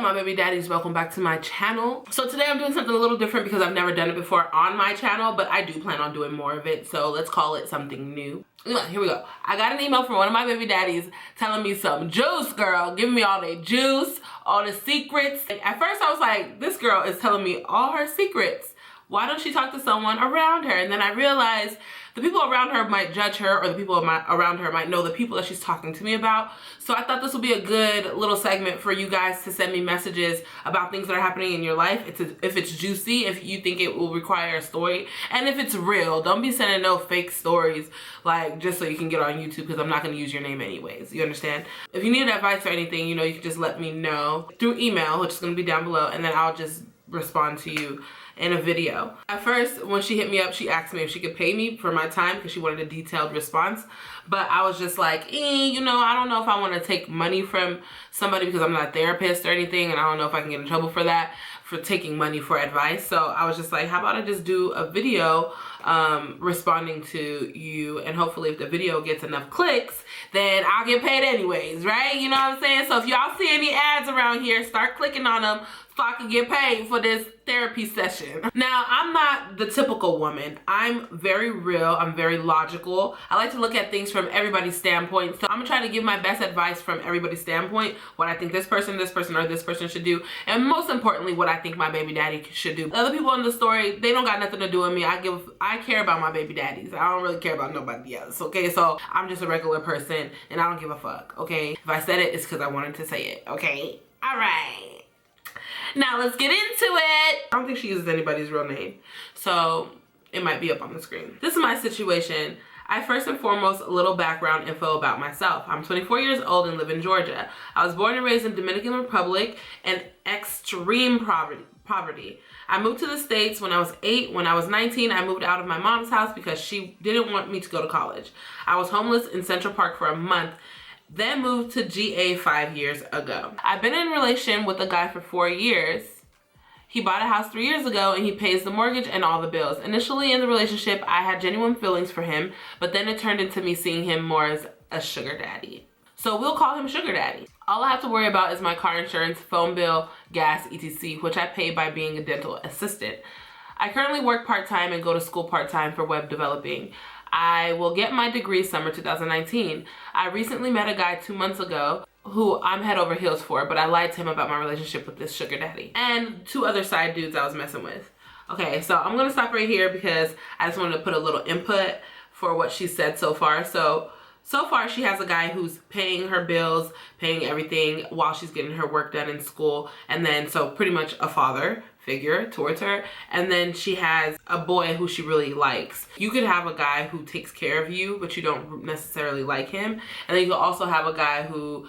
up, my baby daddies? Welcome back to my channel. So today I'm doing something a little different because I've never done it before on my channel, but I do plan on doing more of it, so let's call it something new. Here we go. I got an email from one of my baby daddies telling me some juice, girl, giving me all the juice, all the secrets. At first I was like, this girl is telling me all her secrets. Why don't she talk to someone around her? And then I realized the people around her might judge her, or the people around her might know the people that she's talking to me about. So I thought this would be a good little segment for you guys to send me messages about things that are happening in your life. If it's juicy, if you think it will require a story, and if it's real. Don't be sending no fake stories, like just so you can get on YouTube, because I'm not going to use your name anyways. You understand? If you need advice or anything, you know, you can just let me know through email, which is going to be down below, and then I'll just respond to you in a video. At first, when she hit me up, she asked me if she could pay me for my time because she wanted a detailed response. But I was just like, you know, I don't know if I want to take money from somebody because I'm not a therapist or anything, and I don't know if I can get in trouble for that, for taking money for advice. So I was just like, how about I just do a video responding to you, and hopefully if the video gets enough clicks, then I'll get paid anyways, right? You know what I'm saying? So if y'all see any ads around here, start clicking on them so I can get paid for this therapy session. Now, I'm not the typical woman. I'm very real. I'm very logical. I like to look at things from everybody's standpoint. So I'm gonna try to give my best advice from everybody's standpoint, what I think this person, or this person should do, and most importantly, what I think my baby daddy should do. Other people in the story, they don't got nothing to do with me. I care about my baby daddies. I don't really care about nobody else, okay? So I'm just a regular person, and I don't give a fuck, okay? If I said it, it's because I wanted to say it, okay? All right. Now let's get into it. I don't think she uses anybody's real name, so it might be up on the screen. This is my situation. First and foremost, a little background info about myself. I'm 24 years old and live in Georgia. I was born and raised in Dominican Republic and extreme poverty. I moved to the States when I was 8. When I was 19, I moved out of my mom's house because she didn't want me to go to college. I was homeless in Central Park for a month, then moved to GA 5 years ago. I've been in a relation with a guy for 4 years. He bought a house 3 years ago and he pays the mortgage and all the bills. Initially in the relationship, I had genuine feelings for him, but then it turned into me seeing him more as a sugar daddy. So we'll call him sugar daddy. All I have to worry about is my car insurance, phone bill, gas, etc., which I pay by being a dental assistant. I currently work part-time and go to school part-time for web developing. I will get my degree summer 2019. I recently met a guy 2 months ago who I'm head over heels for, but I lied to him about my relationship with this sugar daddy and 2 other side dudes I was messing with. Okay, so I'm gonna stop right here because I just wanted to put a little input for what she said so far. So far she has a guy who's paying her bills, paying everything while she's getting her work done in school, and then so pretty much a father figure towards her, and then she has a boy who she really likes. You could have a guy who takes care of you, but you don't necessarily like him, and then you could also have a guy who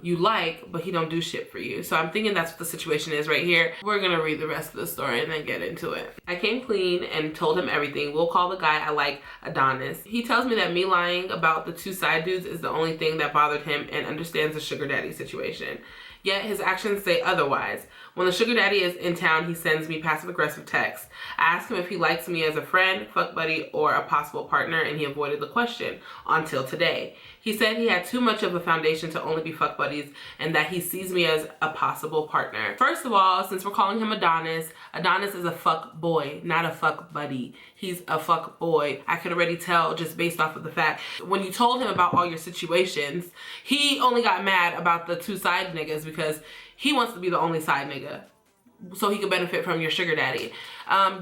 you like, but he don't do shit for you. So I'm thinking that's what the situation is right here. We're gonna read the rest of the story and then get into it. I came clean and told him everything. We'll call the guy I like Adonis. He tells me that me lying about the 2 side dudes is the only thing that bothered him and understands the sugar daddy situation. Yet his actions say otherwise. When the sugar daddy is in town, he sends me passive-aggressive texts. I asked him if he likes me as a friend, fuck buddy, or a possible partner, and he avoided the question until today. He said he had too much of a foundation to only be fuck buddies and that he sees me as a possible partner. First of all, since we're calling him Adonis, Adonis is a fuck boy, not a fuck buddy. He's a fuck boy. I could already tell just based off of the fact when you told him about all your situations, he only got mad about the 2 side niggas because he wants to be the only side nigga so he could benefit from your sugar daddy.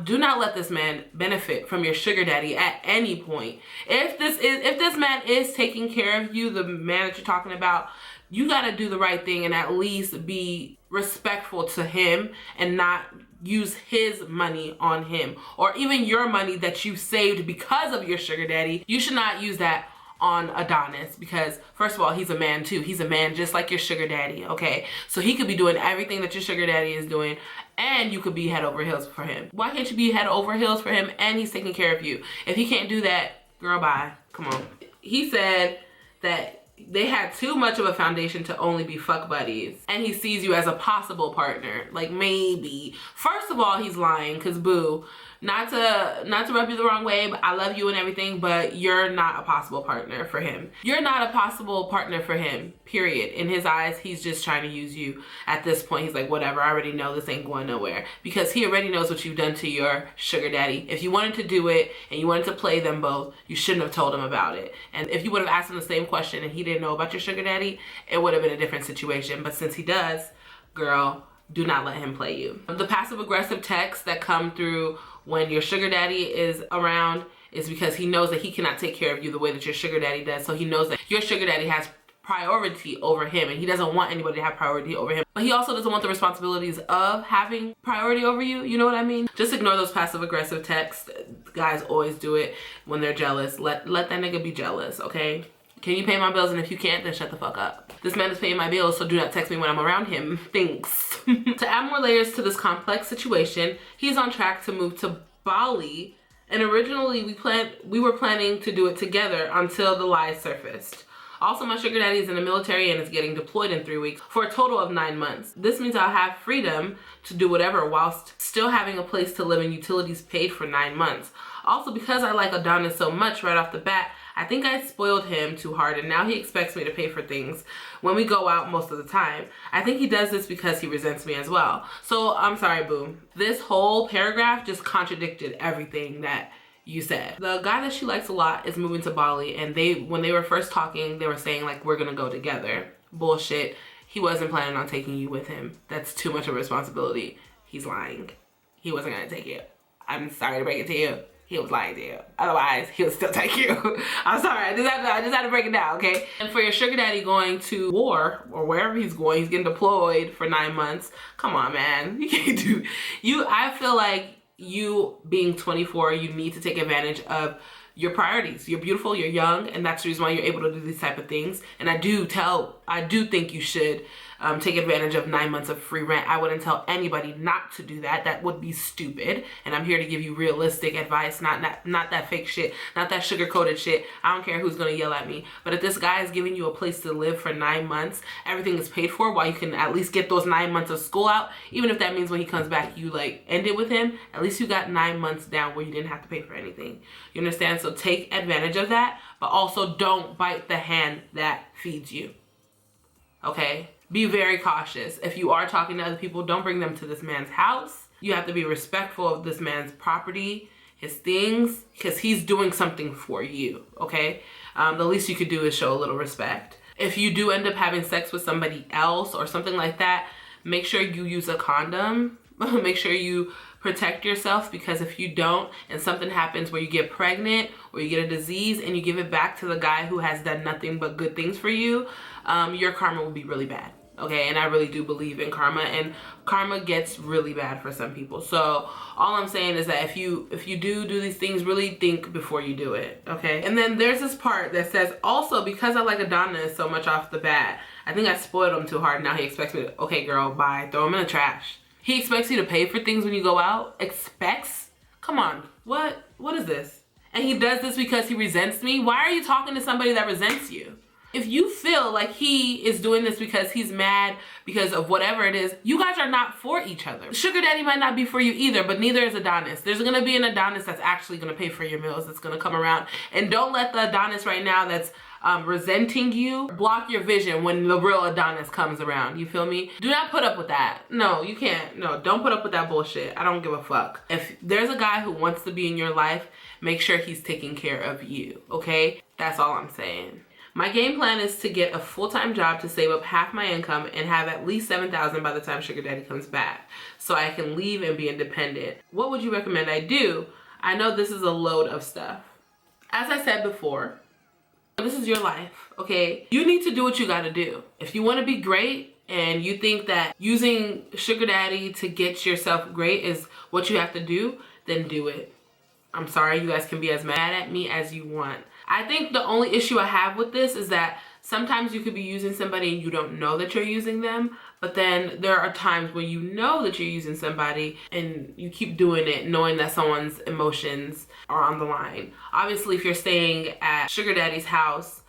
Do not let this man benefit from your sugar daddy at any point. If this man is taking care of you, the man that you're talking about, you got to do the right thing and at least be respectful to him and not use his money on him, or even your money that you saved because of your sugar daddy. You should not use that on Adonis, because first of all, he's a man too. He's a man just like your sugar daddy, okay? So he could be doing everything that your sugar daddy is doing, and you could be head over heels for him. Why can't you be head over heels for him and he's taking care of you? If he can't do that, girl, bye. Come on. He said that they had too much of a foundation to only be fuck buddies, and he sees you as a possible partner. Like, maybe. First of all, he's lying, because boo, not to rub you the wrong way, but I love you and everything, but you're not a possible partner for him. You're not a possible partner for him, period. In his eyes, he's just trying to use you. At this point, he's like, whatever, I already know this ain't going nowhere, because he already knows what you've done to your sugar daddy. If you wanted to do it and you wanted to play them both, you shouldn't have told him about it. And if you would have asked him the same question and he didn't know about your sugar daddy, it would have been a different situation. But since he does, girl, do not let him play you. The passive aggressive texts that come through when your sugar daddy is around is because he knows that he cannot take care of you the way that your sugar daddy does. So he knows that your sugar daddy has priority over him, and he doesn't want anybody to have priority over him. But he also doesn't want the responsibilities of having priority over you. You know what I mean? Just ignore those passive aggressive texts. Guys always do it when they're jealous. Let that nigga be jealous, okay? Can you pay my bills? And if you can't, then shut the fuck up. This man is paying my bills, so do not text me when I'm around him. Thanks. To add more layers to this complex situation, he's on track to move to Bali, and originally we were planning to do it together until the lies surfaced. Also, my sugar daddy is in the military and is getting deployed in 3 weeks for a total of 9 months. This means I'll have freedom to do whatever whilst still having a place to live and utilities paid for 9 months. Also, because I like Adonis so much right off the bat, I think I spoiled him too hard, and now he expects me to pay for things when we go out most of the time. I think he does this because he resents me as well. So I'm sorry, boo. This whole paragraph just contradicted everything that you said. The guy that she likes a lot is moving to Bali, and when they were first talking, they were saying like, we're gonna go together. Bullshit. He wasn't planning on taking you with him. That's too much of a responsibility. He's lying. He wasn't gonna take you. I'm sorry to break it to you. He was lying to you. Otherwise, he'll still take you. I'm sorry, I just had to break it down, okay? And for your sugar daddy going to war, or wherever he's going, he's getting deployed for 9 months. Come on, man. You can't do, I feel like you being 24, you need to take advantage of your priorities. You're beautiful, you're young, and that's the reason why you're able to do these type of things. And I do think you should take advantage of 9 months of free rent. I wouldn't tell anybody not to do that. That would be stupid. And I'm here to give you realistic advice, not that fake shit, not that sugar-coated shit. I don't care who's gonna yell at me. But if this guy is giving you a place to live for 9 months, everything is paid for while you can at least get those 9 months of school out, even if that means when he comes back, you like end it with him, at least you got 9 months down where you didn't have to pay for anything. You understand? So take advantage of that, but also don't bite the hand that feeds you. Okay? Be very cautious. If you are talking to other people, don't bring them to this man's house. You have to be respectful of this man's property, his things, because he's doing something for you, okay? The least you could do is show a little respect. If you do end up having sex with somebody else or something like that, make sure you use a condom. Make sure you protect yourself, because if you don't and something happens where you get pregnant or you get a disease and you give it back to the guy who has done nothing but good things for you, your karma will be really bad. Okay, and I really do believe in karma, and karma gets really bad for some people. So all I'm saying is that if you do these things, really think before you do it, okay? And then there's this part that says, also because I like Adonis so much off the bat, I think I spoiled him too hard. Now he expects me to, okay girl, bye, throw him in the trash. He expects you to pay for things when you go out? Expects? Come on, what is this? And he does this because he resents me? Why are you talking to somebody that resents you? If you feel like he is doing this because he's mad because of whatever it is, you guys are not for each other. Sugar daddy might not be for you either, but neither is Adonis. There's gonna be an Adonis that's actually gonna pay for your meals, that's gonna come around. And don't let the Adonis right now that's resenting you block your vision when the real Adonis comes around. You feel me? Do not put up with that. No, you can't. No, don't put up with that bullshit. I don't give a fuck. If there's a guy who wants to be in your life, make sure he's taking care of you, okay? That's all I'm saying. My game plan is to get a full-time job to save up half my income and have at least $7,000 by the time sugar daddy comes back, so I can leave and be independent. What would you recommend I do? I know this is a load of stuff. As I said before, this is your life, okay? You need to do what you gotta do. If you wanna be great and you think that using sugar daddy to get yourself great is what you have to do, then do it. I'm sorry, you guys can be as mad at me as you want. I think the only issue I have with this is that sometimes you could be using somebody and you don't know that you're using them, but then there are times when you know that you're using somebody and you keep doing it knowing that someone's emotions are on the line. Obviously, if you're staying at sugar daddy's house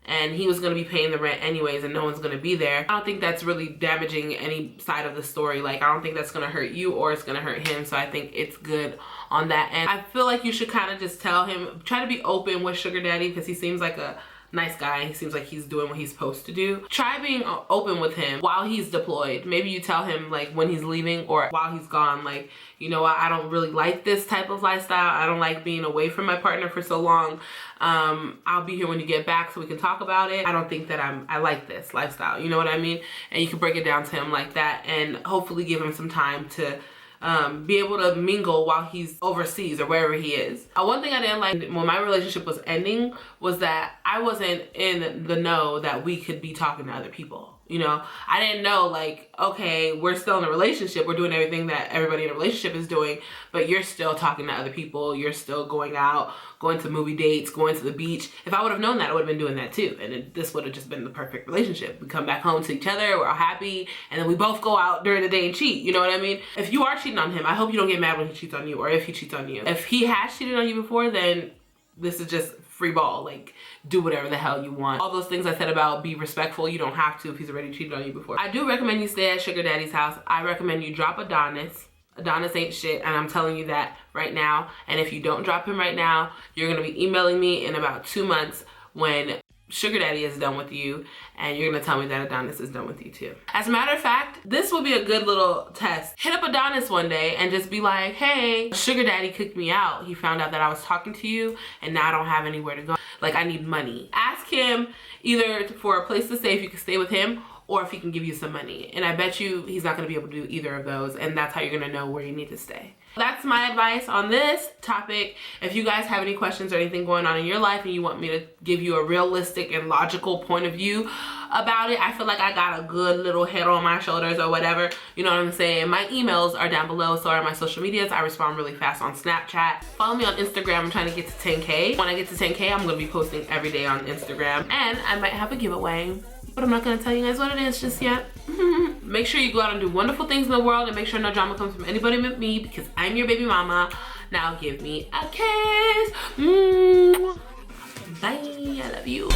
and he was going to be paying the rent anyways and no one's going to be there, I don't think that's really damaging any side of the story. Like, I don't think that's going to hurt you or it's going to hurt him. So I think it's good on that end. I feel like you should kind of just tell him, try to be open with sugar daddy, because he seems like a nice guy. He seems like he's doing what he's supposed to do. Try being open with him while he's deployed. Maybe you tell him like when he's leaving or while he's gone, like, you know what, I don't really like this type of lifestyle. I don't like being away from my partner for so long. I'll be here when you get back so we can talk about it. I don't think that I like this lifestyle. You know what I mean? And you can break it down to him like that and hopefully give him some time to be able to mingle while he's overseas or wherever he is. One thing I didn't like when my relationship was ending was that I wasn't in the know that we could be talking to other people. You know, I didn't know, like, okay, we're still in a relationship, we're doing everything that everybody in a relationship is doing, but you're still talking to other people, you're still going out, going to movie dates, going to the beach. If I would have known that, I would have been doing that too, and this would have just been the perfect relationship. We come back home to each other, we're all happy, and then we both go out during the day and cheat. You know what I mean? If you are cheating on him, I hope you don't get mad when he cheats on you, or if he cheats on you. If he has cheated on you before, then this is just free ball. Like, do whatever the hell you want. All those things I said about be respectful, you don't have to if he's already cheated on you before. I do recommend you stay at sugar daddy's house. I recommend you drop Adonis. Adonis ain't shit, and I'm telling you that right now. And if you don't drop him right now, you're gonna be emailing me in about 2 months when sugar daddy is done with you, and you're gonna tell me that Adonis is done with you too. As a matter of fact, this will be a good little test. Hit up Adonis one day and just be like, hey, sugar daddy kicked me out. He found out that I was talking to you and now I don't have anywhere to go. Like, I need money. Ask him either for a place to stay if you can stay with him, or if he can give you some money. And I bet you he's not gonna be able to do either of those, and that's how you're gonna know where you need to stay. That's my advice on this topic. If you guys have any questions or anything going on in your life and you want me to give you a realistic and logical point of view about it, I feel like I got a good little head on my shoulders or whatever, you know what I'm saying? My emails are down below, so are my social medias. I respond really fast on Snapchat. Follow me on Instagram. I'm trying to get to 10K. When I get to 10K, I'm gonna be posting every day on Instagram, and I might have a giveaway, but I'm not gonna tell you guys what it is just yet. Make sure you go out and do wonderful things in the world, and make sure no drama comes from anybody but me, because I'm your baby mama. Now give me a kiss. Bye, I love you.